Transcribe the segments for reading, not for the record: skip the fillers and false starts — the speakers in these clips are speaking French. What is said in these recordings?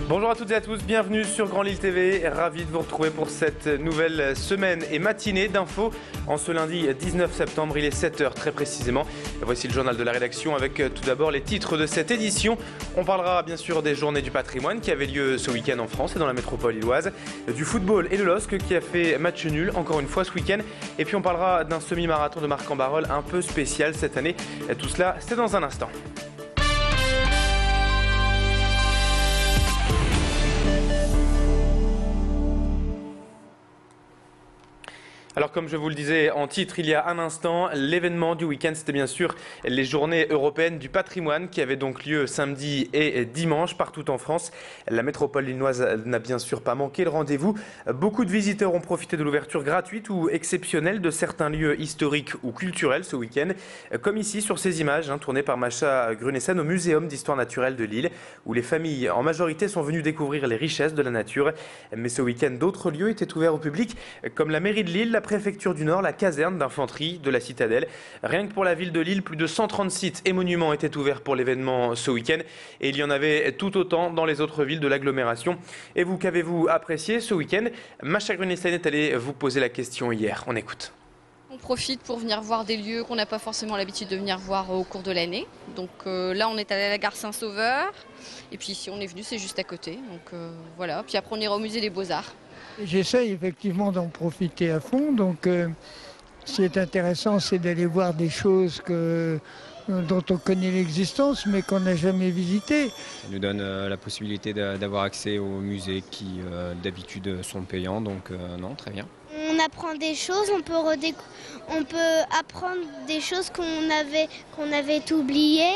Bonjour à toutes et à tous, bienvenue sur Grand Lille TV, ravi de vous retrouver pour cette nouvelle semaine et matinée d'infos. En ce lundi 19 septembre, il est 7h très précisément. Voici le journal de la rédaction avec tout d'abord les titres de cette édition. On parlera bien sûr des journées du patrimoine qui avaient lieu ce week-end en France et dans la métropole lilloise, du football et le LOSC qui a fait match nul encore une fois ce week-end. Et puis on parlera d'un semi-marathon de Marc-en-Barœul un peu spécial cette année. Tout cela, c'est dans un instant. Alors comme je vous le disais en titre il y a un instant, l'événement du week-end c'était bien sûr les journées européennes du patrimoine qui avaient donc lieu samedi et dimanche partout en France. La métropole lilloise n'a bien sûr pas manqué le rendez-vous. Beaucoup de visiteurs ont profité de l'ouverture gratuite ou exceptionnelle de certains lieux historiques ou culturels ce week-end. Comme ici sur ces images tournées par Macha Grunessen au Muséum d'Histoire Naturelle de Lille où les familles en majorité sont venues découvrir les richesses de la nature. Mais ce week-end d'autres lieux étaient ouverts au public comme la mairie de Lille, la préfecture du Nord, la caserne d'infanterie de la Citadelle. Rien que pour la ville de Lille, plus de 130 sites et monuments étaient ouverts pour l'événement ce week-end. Et il y en avait tout autant dans les autres villes de l'agglomération. Et vous, qu'avez-vous apprécié ce week-end? Macha Grunessen est allée vous poser la question hier. On écoute. On profite pour venir voir des lieux qu'on n'a pas forcément l'habitude de venir voir au cours de l'année. Donc là, on est allé à la gare Saint-Sauveur. Et puis ici, on est venu, c'est juste à côté. Donc voilà. Puis après, on ira au musée des Beaux-Arts. J'essaye effectivement d'en profiter à fond, donc ce qui est intéressant c'est d'aller voir des choses dont on connaît l'existence mais qu'on n'a jamais visitées. Ça nous donne la possibilité d'avoir accès aux musées qui d'habitude sont payants, donc non, très bien. On apprend des choses, on peut apprendre des choses qu'on avait oubliées.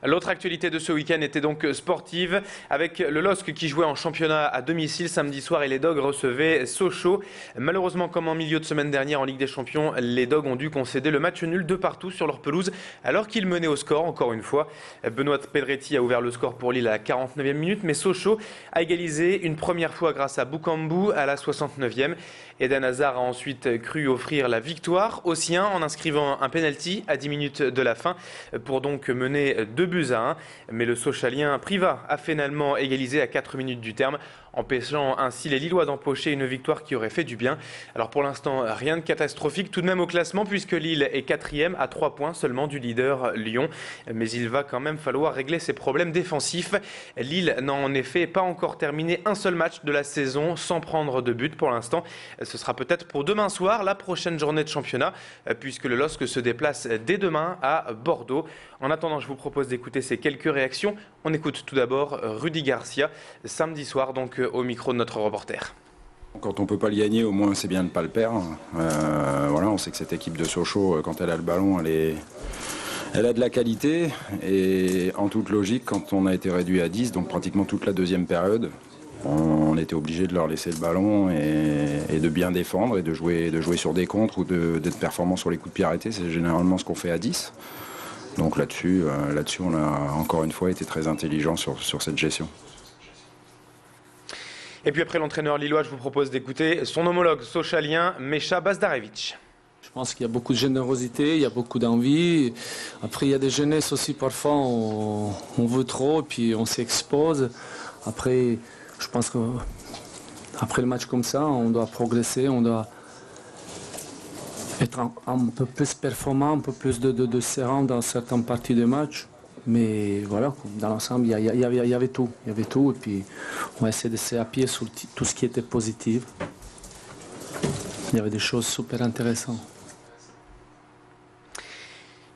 L'autre actualité de ce week-end était donc sportive avec le LOSC qui jouait en championnat à domicile samedi soir et les Dogs recevaient Sochaux. Malheureusement, comme en milieu de semaine dernière en Ligue des Champions, les Dogs ont dû concéder le match nul de partout sur leur pelouse alors qu'ils menaient au score encore une fois. Benoît Pedretti a ouvert le score pour Lille à la 49e minute mais Sochaux a égalisé une première fois grâce à Boukambou à la 69e. Eden Hazard a ensuite cru offrir la victoire aux siens en inscrivant un penalty à 10 minutes de la fin pour donc mener 2-1. Mais le Sochalien Priva a finalement égalisé à 4 minutes du terme, empêchant ainsi les Lillois d'empocher une victoire qui aurait fait du bien. Alors pour l'instant, rien de catastrophique tout de même au classement puisque Lille est 4e à 3 points seulement du leader Lyon. Mais il va quand même falloir régler ses problèmes défensifs. Lille n'a en effet pas encore terminé un seul match de la saison sans prendre de but pour l'instant. Ce sera peut-être pour demain soir, la prochaine journée de championnat, puisque le LOSC se déplace dès demain à Bordeaux. En attendant, je vous propose d'écouter ces quelques réactions. On écoute tout d'abord Rudy Garcia, samedi soir, donc au micro de notre reporter. Quand on ne peut pas le gagner, au moins c'est bien de ne pas le perdre. Voilà, on sait que cette équipe de Sochaux, quand elle a le ballon, elle a de la qualité. Et en toute logique, quand on a été réduit à 10, donc pratiquement toute la deuxième période, on était obligé de leur laisser le ballon et de bien défendre et de jouer sur des contres ou d'être performant sur les coups de pied arrêtés. C'est généralement ce qu'on fait à 10. Donc là-dessus, on a encore une fois été très intelligent sur cette gestion. Et puis après l'entraîneur lillois, je vous propose d'écouter son homologue sochalien, Mecha Bazdarevic. Je pense qu'il y a beaucoup de générosité, il y a beaucoup d'envie. Après, il y a des jeunesses aussi, parfois on veut trop et puis on s'expose. Après, je pense qu'après le match comme ça, on doit progresser, on doit être un peu plus performant, un peu plus de serein dans certaines parties du match. Mais voilà, dans l'ensemble, il y avait tout. Il y avait tout et puis on a essayé de s'appuyer sur tout ce qui était positif. Il y avait des choses super intéressantes.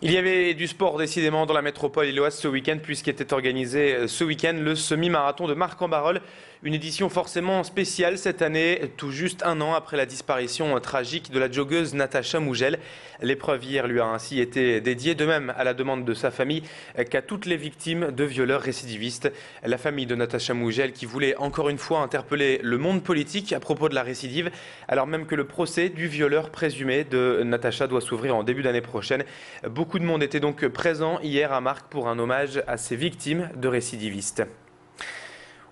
Il y avait du sport décidément dans la métropole lilloise ce week-end puisqu'était organisé ce week-end le semi-marathon de Marc-en-Barœul. Une édition forcément spéciale cette année, tout juste un an après la disparition tragique de la joggeuse Natacha Mougel. L'épreuve hier lui a ainsi été dédiée, de même à la demande de sa famille, qu'à toutes les victimes de violeurs récidivistes. La famille de Natacha Mougel qui voulait encore une fois interpeller le monde politique à propos de la récidive, alors même que le procès du violeur présumé de Natacha doit s'ouvrir en début d'année prochaine. Beaucoup de monde était donc présent hier à Marc pour un hommage à ces victimes de récidivistes.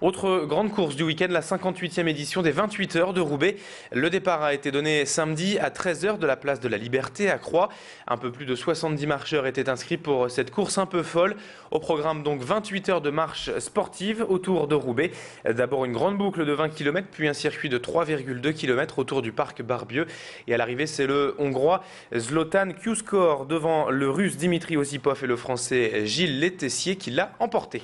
Autre grande course du week-end, la 58e édition des 28 heures de Roubaix. Le départ a été donné samedi à 13 h de la place de la Liberté à Croix. Un peu plus de 70 marcheurs étaient inscrits pour cette course un peu folle. Au programme donc 28 heures de marche sportive autour de Roubaix. D'abord une grande boucle de 20 km, puis un circuit de 3,2 km autour du parc Barbieux. Et à l'arrivée, c'est le Hongrois Zoltán Kőskor devant le Russe Dimitri Osipov et le Français Gilles Letessier qui l'a emporté.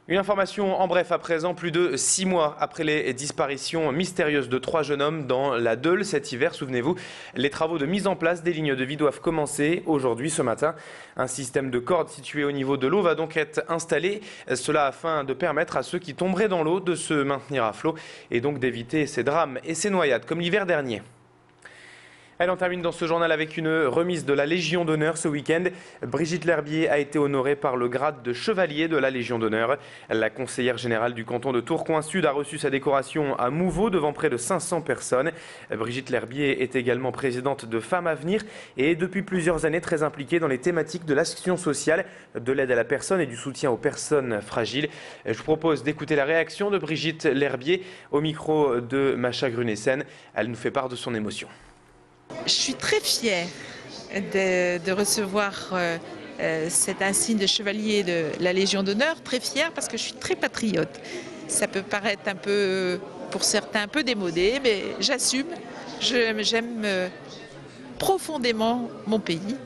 Une information en bref à présent, plus de 6 mois après les disparitions mystérieuses de 3 jeunes hommes dans la Deule cet hiver. Souvenez-vous, les travaux de mise en place des lignes de vie doivent commencer aujourd'hui, ce matin. Un système de cordes situé au niveau de l'eau va donc être installé, cela afin de permettre à ceux qui tomberaient dans l'eau de se maintenir à flot et donc d'éviter ces drames et ces noyades comme l'hiver dernier. Allez, on termine dans ce journal avec une remise de la Légion d'honneur ce week-end. Brigitte L'Herbier a été honorée par le grade de chevalier de la Légion d'honneur. La conseillère générale du canton de Tourcoing-Sud a reçu sa décoration à Mouveau devant près de 500 personnes. Brigitte L'Herbier est également présidente de Femmes Avenir et est depuis plusieurs années très impliquée dans les thématiques de l'action sociale, de l'aide à la personne et du soutien aux personnes fragiles. Je vous propose d'écouter la réaction de Brigitte L'Herbier au micro de Macha Grunessen. Elle nous fait part de son émotion. Je suis très fière de recevoir cet insigne de chevalier de la Légion d'honneur. Très fière parce que je suis très patriote. Ça peut paraître un peu, pour certains, un peu démodé, mais j'assume. J'aime profondément mon pays.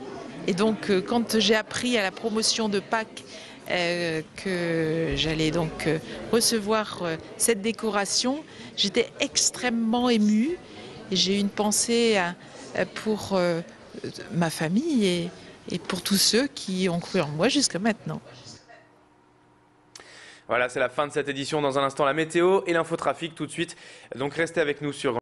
Et donc, quand j'ai appris à la promotion de Pâques que j'allais donc recevoir cette décoration, j'étais extrêmement émue. Et j'ai eu une pensée pour ma famille et pour tous ceux qui ont cru en moi jusqu'à maintenant. Voilà, c'est la fin de cette édition. Dans un instant, la météo et l'infotrafic tout de suite. Donc restez avec nous sur